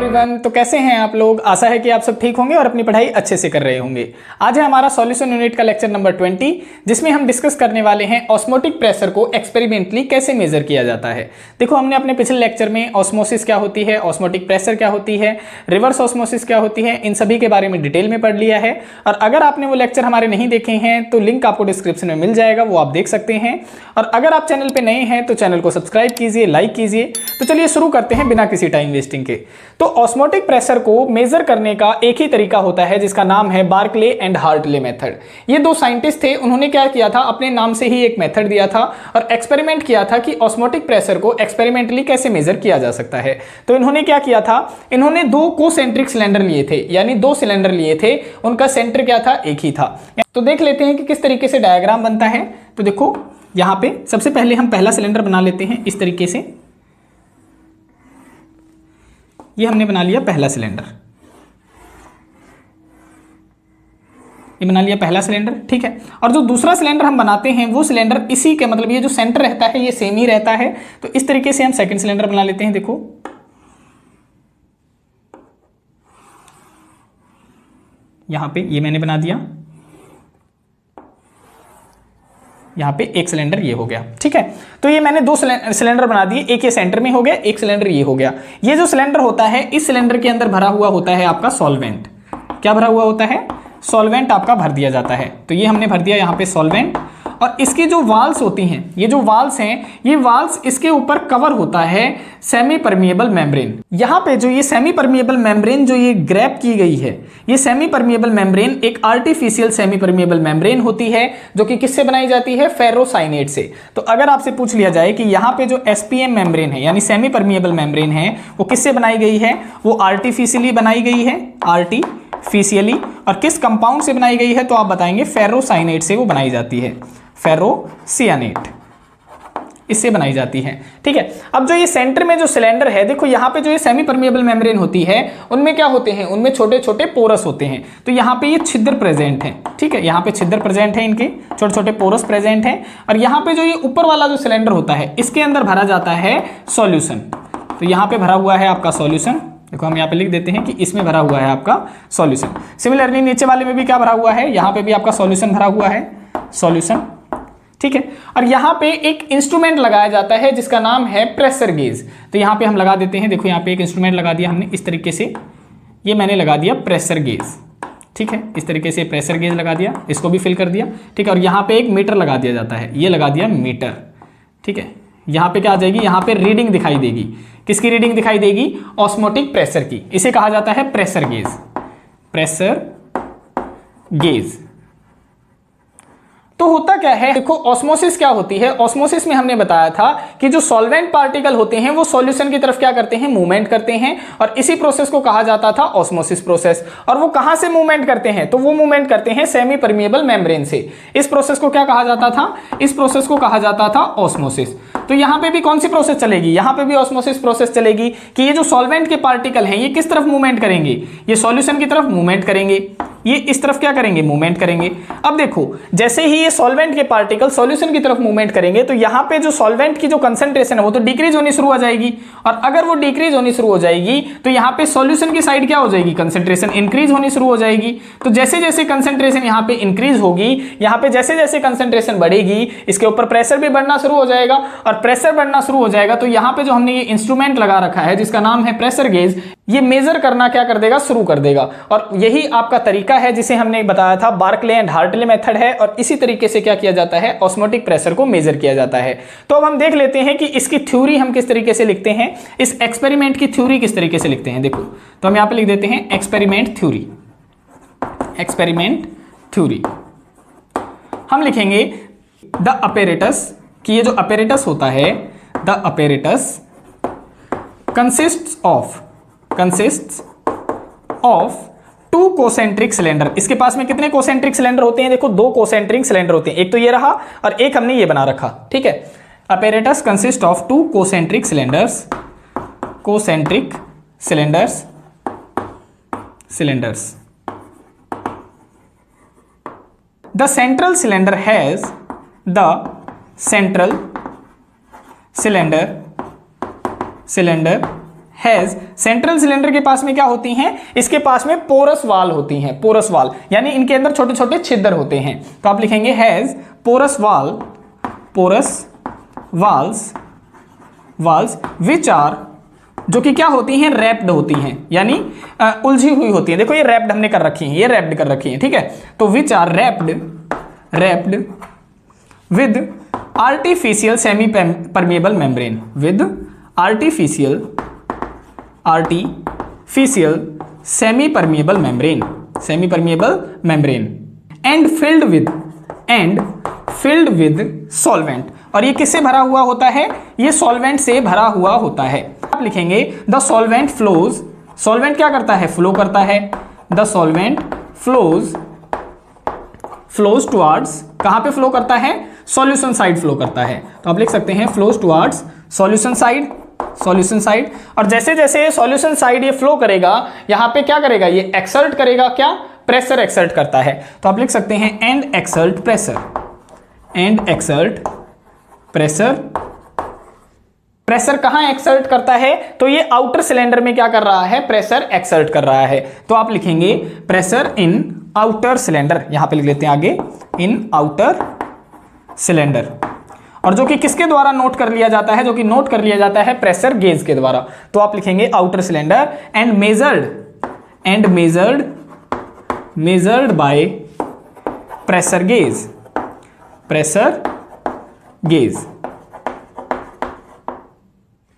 Everyone, तो कैसे हैं आप लोग। आशा है कि आप सब ठीक होंगे और अपनी पढ़ाई अच्छे से कर रहे होंगे। आज है हमारा सॉल्यूशन यूनिट का लेक्चर नंबर 20, जिसमें हम डिस्कस करने वाले हैं ऑस्मोटिक प्रेशर को एक्सपेरिमेंटली कैसे मेजर किया जाता है। देखो, हमने अपने पिछले लेक्चर में ऑस्मोसिस क्या होती है, ऑस्मोटिक प्रेशर क्या होती है, रिवर्स ऑस्मोसिस क्या होती है, इन सभी के बारे में डिटेल में पढ़ लिया है। और अगर आपने वो लेक्चर हमारे नहीं देखे हैं तो लिंक आपको डिस्क्रिप्शन में मिल जाएगा, वो आप देख सकते हैं। और अगर आप चैनल पर नए हैं तो चैनल को सब्सक्राइब कीजिए, लाइक कीजिए। तो चलिए शुरू करते हैं बिना किसी टाइम वेस्टिंग के। तो ऑस्मोटिक प्रेशर को मेजर करने का एक ही तरीका होता है जिसका नाम है बार्कले एंड हार्टले मेथड। ये दो साइंटिस्ट थे, उन्होंने क्या किया था, अपने नाम से ही एक मेथड दिया था और एक्सपेरिमेंट किया था कि ऑस्मोटिक प्रेशर को एक्सपेरिमेंटली कैसे मेजर किया जा सकता है। तो इन्होंने क्या किया था, इन्होंने दो कोसेंट्रिक सिलेंडर लिए थे, यानी दो सिलेंडर लिए थे, उनका सेंटर क्या था, एक ही था। तो देख लेते हैं कि किस तरीके से डायग्राम बनता है। तो देखो, यहां पे सबसे पहले हम पहला सिलेंडर बना लेते हैं इस तरीके से। ये हमने बना लिया पहला सिलेंडर, ये बना लिया पहला सिलेंडर, ठीक है। और जो दूसरा सिलेंडर हम बनाते हैं वो सिलेंडर इसी के, मतलब ये जो सेंटर रहता है ये सेम ही रहता है। तो इस तरीके से हम सेकंड सिलेंडर बना लेते हैं। देखो, यहां पे ये मैंने बना दिया, यहां पे एक सिलेंडर ये हो गया, ठीक है। तो ये मैंने दो सिलेंडर बना दिए, एक ये सेंटर में हो गया, एक सिलेंडर ये हो गया। ये जो सिलेंडर होता है, इस सिलेंडर के अंदर भरा हुआ होता है आपका सॉल्वेंट। क्या भरा हुआ होता है, सॉल्वेंट आपका भर दिया जाता है। तो ये हमने भर दिया यहां पे सॉल्वेंट। और इसकी जो वाल्स होती हैं, ये जो वाल्स हैं, ये वाल्स इसके ऊपर कवर होता है सेमी परमिएबल मेम्ब्रेन। यहां पे जो ये सेमी परमिएबल मेम्ब्रेन जो ये ग्रैप की गई है, ये सेमी परमिएबल मेम्ब्रेन एक आर्टिफिशियल सेमी परमिएबल मेम्ब्रेन होती है, जो कि किससे बनाई जाती है, फेरोसाइनेट से। तो अगर आपसे पूछ लिया जाए कि यहाँ पे जो एसपीएम मेम्ब्रेन है, यानी सेमी परमिएबल मेम्ब्रेन है, वो किससे बनाई गई है, वो आर्टिफिशियली बनाई गई है, आर्टिफिशियली। और किस कंपाउंड से बनाई गई है, तो आप बताएंगे फेरोसाइनेट से वो बनाई जाती है, फेरोसियानेट, इससे बनाई जाती है, ठीक है। अब जो ये सेंटर में जो सिलेंडर है, देखो यहाँ पे जो ये सेमी परमिएबल मेम्ब्रेन होती है, उनमें क्या होते हैं, उनमें छोटे छोटे पोरस होते हैं। तो यहाँ पे ये छिद्र प्रेजेंट है, ठीक है, यहाँ पे छिद्र प्रेजेंट है, इनके छोटे छोटे पोरस प्रेजेंट है। और यहाँ पे जो ये ऊपर वाला जो सिलेंडर होता है, इसके अंदर भरा जाता है सॉल्यूशन। तो यहाँ पे भरा हुआ है आपका सॉल्यूशन। देखो, हम यहाँ पे लिख देते हैं कि इसमें भरा हुआ है आपका सॉल्यूशन। सिमिलरली नीचे वाले में भी क्या भरा हुआ है, यहाँ पे भी आपका सॉल्यूशन भरा हुआ है, सॉल्यूशन, ठीक है। और यहाँ पे एक इंस्ट्रूमेंट लगाया जाता है जिसका नाम है प्रेशर गेज। तो यहाँ पे हम लगा देते हैं, देखो यहाँ पे एक इंस्ट्रूमेंट लगा दिया हमने इस तरीके से, ये मैंने लगा दिया प्रेशर गेज, ठीक है। इस तरीके से प्रेशर गेज लगा दिया, इसको भी फिल कर दिया, ठीक है। और यहाँ पे एक मीटर लगा दिया जाता है, ये लगा दिया मीटर, ठीक है। यहाँ पे क्या आ जाएगी, यहाँ पे रीडिंग दिखाई देगी, किसकी रीडिंग दिखाई देगी, ऑस्मोटिक प्रेशर की। इसे कहा जाता है प्रेशर गेज, प्रेशर गेज। तो होता क्या है, देखो ऑस्मोसिस क्या होती है, ऑस्मोसिस में हमने बताया था कि जो सॉल्वेंट पार्टिकल होते हैं वो सॉल्यूशन की तरफ क्या करते हैं, मूवमेंट करते हैं। और इसी प्रोसेस को कहा जाता था ऑस्मोसिस प्रोसेस। और वो कहां से मूवमेंट करते हैं, तो वो मूवमेंट करते हैं सेमी परमिएबल मेम्ब्रेन से। इस प्रोसेस को क्या कहा जाता था, इस प्रोसेस को कहा जाता था ऑस्मोसिस। तो यहां पे भी कौन सी प्रोसेस चलेगी, यहां पे भी ऑस्मोसिस प्रोसेस चलेगी कि ये जो सॉल्वेंट के पार्टिकल हैं, ये किस तरफ मूवमेंट करेंगे, ये सॉल्यूशन की तरफ मूवमेंट करेंगे, ये इस तरफ क्या करेंगे, मूवमेंट करेंगे। अब देखो, जैसे ही ये सॉल्वेंट के पार्टिकल सॉल्यूशन की तरफ मूवमेंट करेंगे, तो यहां पे जो सॉल्वेंट की जो कंसंट्रेशन है वो तो डिक्रीज होनी शुरू हो जाएगी। और अगर वो डिक्रीज होनी शुरू हो जाएगी तो यहां पे सॉल्यूशन की साइड क्या हो जाएगी, कंसंट्रेशन इंक्रीज होनी शुरू हो जाएगी। तो जैसे जैसे कंसंट्रेशन यहां पे इंक्रीज होगी, यहां पे जैसे जैसे कंसंट्रेशन बढ़ेगी, इसके ऊपर प्रेशर भी बढ़ना शुरू हो जाएगा। और प्रेशर बढ़ना शुरू हो जाएगा तो यहां पे जो हमने ये इंस्ट्रूमेंट लगा रखा है जिसका नाम है प्रेशर गेज, ये मेजर करना क्या कर देगा, शुरू कर देगा। और यही आपका तरीका है जिसे हमने बताया था बार्कले एंड हार्टले मेथड है। और इसी तरीके से क्या किया जाता है, ऑस्मोटिक प्रेशर को मेजर किया जाता है। तो अब हम देख लेते हैं कि इसकी थ्योरी हम किस तरीके से लिखते हैं, इस एक्सपेरिमेंट की थ्योरी किस तरीके से लिखते हैं। देखो, तो हम यहां पे लिख देते हैं एक्सपेरिमेंट थ्योरी, एक्सपेरिमेंट थ्योरी। हम लिखेंगे द अपैरेटस, कि ये जो अपैरेटस होता है, the apparatus consists of two concentric cylinder. इसके पास में कितने कोसेंट्रिक सिलेंडर होते हैं, देखो दो कोसेंट्रिक सिलेंडर होते हैं, एक तो ये रहा और एक हमने ये बना रखा, ठीक है। Apparatus consist of two concentric cylinders, concentric cylinders, cylinders. The central cylinder has, the central cylinder has, central cylinder के पास में क्या होती हैं, इसके पास में पोरस वाल होती हैं, पोरस वाल यानी इनके अंदर छोटे छोटे छिद्र होते हैं। तो आप लिखेंगे हैज पोरस वाल, पोरस वाल्स विच आर, जो कि क्या होती हैं, रैप्ड होती हैं, यानी उलझी हुई होती हैं। देखो ये रैप्ड हमने कर रखी हैं, ये रैप्ड कर रखी हैं, ठीक है। तो which are wrapped with artificial semi permeable membrane, with artificial semi permeable membrane and filled with solvent. और ये किससे भरा हुआ होता है, ये सॉल्वेंट से भरा हुआ होता है। आप लिखेंगे द सॉल्वेंट फ्लोज, सॉल्वेंट क्या करता है, फ्लो करता है। द सॉल्वेंट फ्लोज टुवर्ड्स, कहां पे फ्लो करता है, सॉल्यूशन साइड फ्लो करता है। तो आप लिख सकते हैं फ्लोज टुवर्ड्स सॉल्यूशन साइड। और जैसे जैसे सॉल्यूशन साइड ये फ्लो करेगा, यहां पे क्या करेगा, ये एक्सर्ट करेगा, क्या, प्रेशर एक्सर्ट करता है। तो आप लिख सकते हैं एंड एक्सर्ट प्रेशर कहां एक्सर्ट करता है, तो ये आउटर सिलेंडर में क्या कर रहा है, प्रेशर एक्सर्ट कर रहा है। तो आप लिखेंगे प्रेशर इन आउटर सिलेंडर, यहां पे लिख लेते हैं आगे, इन आउटर सिलेंडर। और जो कि किसके द्वारा नोट कर लिया जाता है, जो कि नोट कर लिया जाता है प्रेशर गेज के द्वारा। तो आप लिखेंगे outer cylinder and measured by pressure gauge.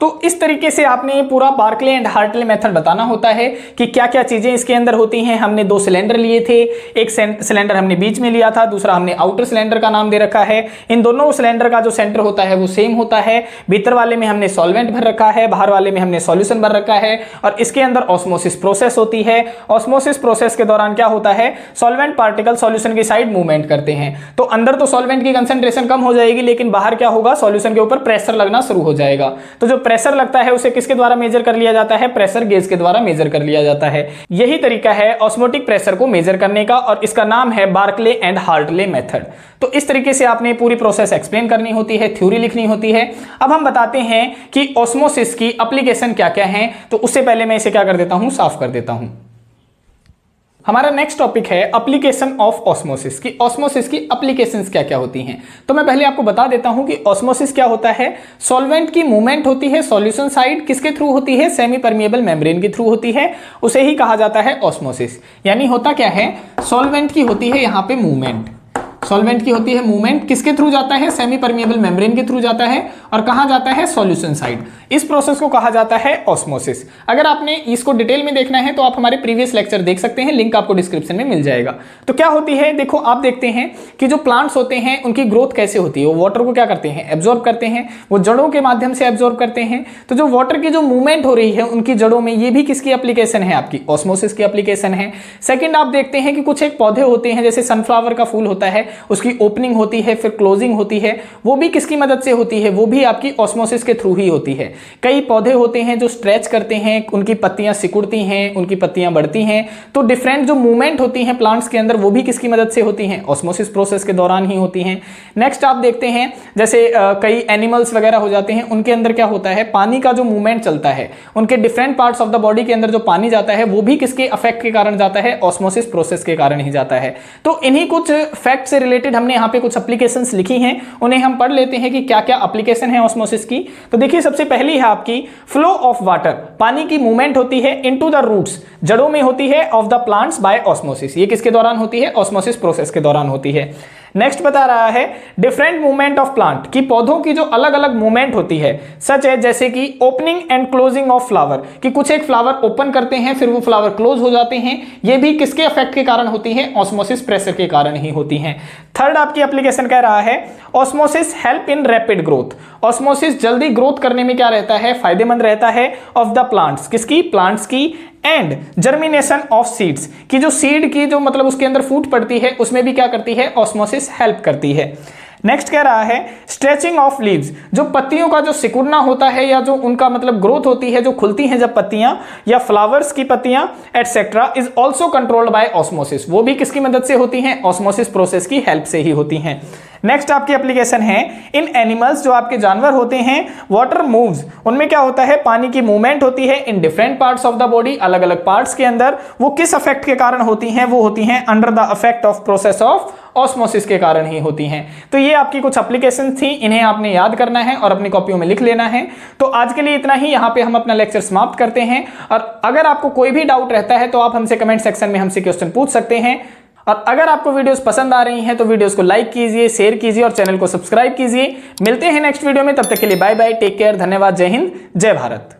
तो इस तरीके से आपने ये पूरा बार्कले एंड हार्टले मेथड बताना होता है कि क्या क्या चीजें इसके अंदर होती हैं। हमने दो सिलेंडर लिए थे, एक सिलेंडर हमने बीच में लिया था, दूसरा हमने आउटर सिलेंडर का नाम दे रखा है। इन दोनों सिलेंडर का जो सेंटर होता है वो सेम होता है। भीतर वाले में हमने सॉल्वेंट भर रखा है, बाहर वाले में हमने सॉल्यूशन भर रखा है, और इसके अंदर ऑस्मोसिस प्रोसेस होती है। ऑस्मोसिस प्रोसेस के दौरान क्या होता है, सॉल्वेंट पार्टिकल सॉल्यूशन की साइड मूवमेंट करते हैं। तो अंदर तो सॉल्वेंट की कंसंट्रेशन कम हो जाएगी, लेकिन बाहर क्या होगा, सॉल्यूशन के ऊपर प्रेशर लगना शुरू हो जाएगा। तो जो प्रेशर लगता है उसे किसके द्वारा मेजर कर लिया जाता है, प्रेशर गेज के द्वारा मेजर कर लिया जाता है। यही तरीका है ऑस्मोटिक प्रेशर को मेजर करने का, और इसका नाम है बार्कले एंड हार्टले मेथड। तो इस तरीके से आपने पूरी प्रोसेस एक्सप्लेन करनी होती है, थ्योरी लिखनी होती है। अब हम बताते हैं कि ऑस्मोसिस की एप्लीकेशन क्या क्या है। तो उससे पहले मैं इसे क्या कर देता हूं, साफ कर देता हूं। हमारा नेक्स्ट टॉपिक है एप्लीकेशन ऑफ ऑस्मोसिस की ऑस्मोसिस की एप्लीकेशंस क्या क्या होती हैं। तो मैं पहले आपको बता देता हूं कि ऑस्मोसिस क्या होता है। सॉल्वेंट की मूवमेंट होती है सॉल्यूशन साइड, किसके थ्रू होती है, सेमी परमिएबल मेम्ब्रेन के थ्रू होती है, उसे ही कहा जाता है ऑस्मोसिस। यानी होता क्या है, सॉल्वेंट की होती है यहां पे मूवमेंट, सॉल्वेंट की होती है मूवमेंट, किसके थ्रू जाता है, सेमी परमिएबल मेम्ब्रेन के थ्रू जाता है, और कहां जाता है, सॉल्यूशन साइड। इस प्रोसेस को कहा जाता है ऑस्मोसिस। अगर आपने इसको डिटेल में देखना है तो आप हमारे प्रीवियस लेक्चर देख सकते हैं, लिंक आपको डिस्क्रिप्शन में मिल जाएगा। तो क्या होती है, देखो आप देखते हैं कि जो प्लांट्स होते हैं उनकी ग्रोथ कैसे होती है, वो वाटर को क्या करते हैं, एब्जॉर्ब करते हैं, वो जड़ों के माध्यम से एब्जॉर्ब करते हैं। तो जो वाटर की जो मूवमेंट हो रही है उनकी जड़ों में, ये भी किसकी एप्लीकेशन है, आपकी ऑस्मोसिस की एप्लीकेशन है। सेकेंड आप देखते हैं कि कुछ एक पौधे होते हैं, जैसे सनफ्लावर का फूल होता है, उसकी ओपनिंग होती है फिर क्लोजिंग होती है, वो भी किसकी मदद से होती है, वो भी आपकी ऑस्मोसिस के थ्रू ही होती है। कई पौधे होते हैं जो स्ट्रेच करते हैं, उनकी पत्तियां सिकुड़ती हैं, उनकी पत्तियां बढ़ती हैं। तो डिफरेंट जो मूवमेंट होती हैं प्लांट्स के अंदर, वो भी किसकी मदद से होती हैं, ऑस्मोसिस प्रोसेस के दौरान ही होती हैं। नेक्स्ट आप देखते हैं जैसे कई एनिमल्स वगैरह हो जाते हैं, उनके अंदर क्या होता है, पानी का जो मूवमेंट चलता है, उनके different parts of the body के अंदर जो पानी जाता है वो भी किसके अफेक्ट के कारण जाता है, ऑस्मोसिस प्रोसेस के कारण ही जाता है। तो इन्हीं कुछ फैक्ट से रिलेटेड हमने यहाँ पे कुछ एप्लीकेशंस लिखी हैं, उन्हें हम पढ़ लेते हैं कि क्या क्या एप्लीकेशन है ऑस्मोसिस की। तो देखिए सबसे पहली है आपकी फ्लो ऑफ वाटर, पानी की मूवमेंट होती है इनटू द रूट्स, जड़ों में होती है, of the plants by osmosis. ये किसके दौरान होती है, ऑस्मोसिस प्रोसेस के दौरान होती है। नेक्स्ट बता रहा है डिफरेंट मूवमेंट ऑफ प्लांट, की पौधों की जो अलग अलग मूवमेंट होती है, सच है जैसे कि opening and closing of flower, कि कुछ एक फ्लावर ओपन करते हैं फिर वो फ्लावर क्लोज हो जाते हैं, ये भी किसके इफेक्ट के कारण होती है, ऑस्मोसिस प्रेशर के कारण ही होती हैं। थर्ड आपकी एप्लीकेशन कह रहा है osmosis help in rapid growth, osmosis जल्दी ग्रोथ करने में क्या रहता है, फायदेमंद रहता है, ऑफ द प्लांट्स, किसकी, प्लांट्स की, एंड जर्मिनेशन ऑफ सीड्स, की जो सीड की जो मतलब उसके अंदर फूट पड़ती है उसमें भी क्या करती है, ऑस्मोसिस हेल्प करती है। नेक्स्ट कह रहा है स्ट्रेचिंग ऑफ लीव्स, जो पत्तियों का जो सिकुड़ना होता है या जो उनका मतलब ग्रोथ होती है, जो खुलती हैं जब पत्तियां या फ्लावर्स की पत्तियां etcetera, is also controlled by osmosis, वो भी किसकी मदद से होती हैं, ऑस्मोसिस प्रोसेस की हेल्प से ही होती हैं। नेक्स्ट आपकी एप्लीकेशन है इन एनिमल्स, जो आपके जानवर होते हैं, वाटर मूव्स, उनमें क्या होता है, पानी की मूवमेंट होती है in different parts of the body, अलग अलग पार्ट्स के अंदर, वो किस अफेक्ट के कारण होती हैं, वो होती हैं under the affect of process of osmosis के कारण ही होती हैं। तो ये आपकी कुछ एप्लीकेशन थी, इन्हें आपने याद करना है और अपनी कॉपियों में लिख लेना है। तो आज के लिए इतना ही, यहाँ पे हम अपना लेक्चर समाप्त करते हैं। और अगर आपको कोई भी डाउट रहता है तो आप हमसे कमेंट सेक्शन में हमसे क्वेश्चन पूछ सकते हैं। और अगर आपको वीडियोस पसंद आ रही हैं तो वीडियोस को लाइक कीजिए, शेयर कीजिए और चैनल को सब्सक्राइब कीजिए। मिलते हैं नेक्स्ट वीडियो में, तब तक के लिए बाय बाय, टेक केयर, धन्यवाद, जय हिंद, जय भारत।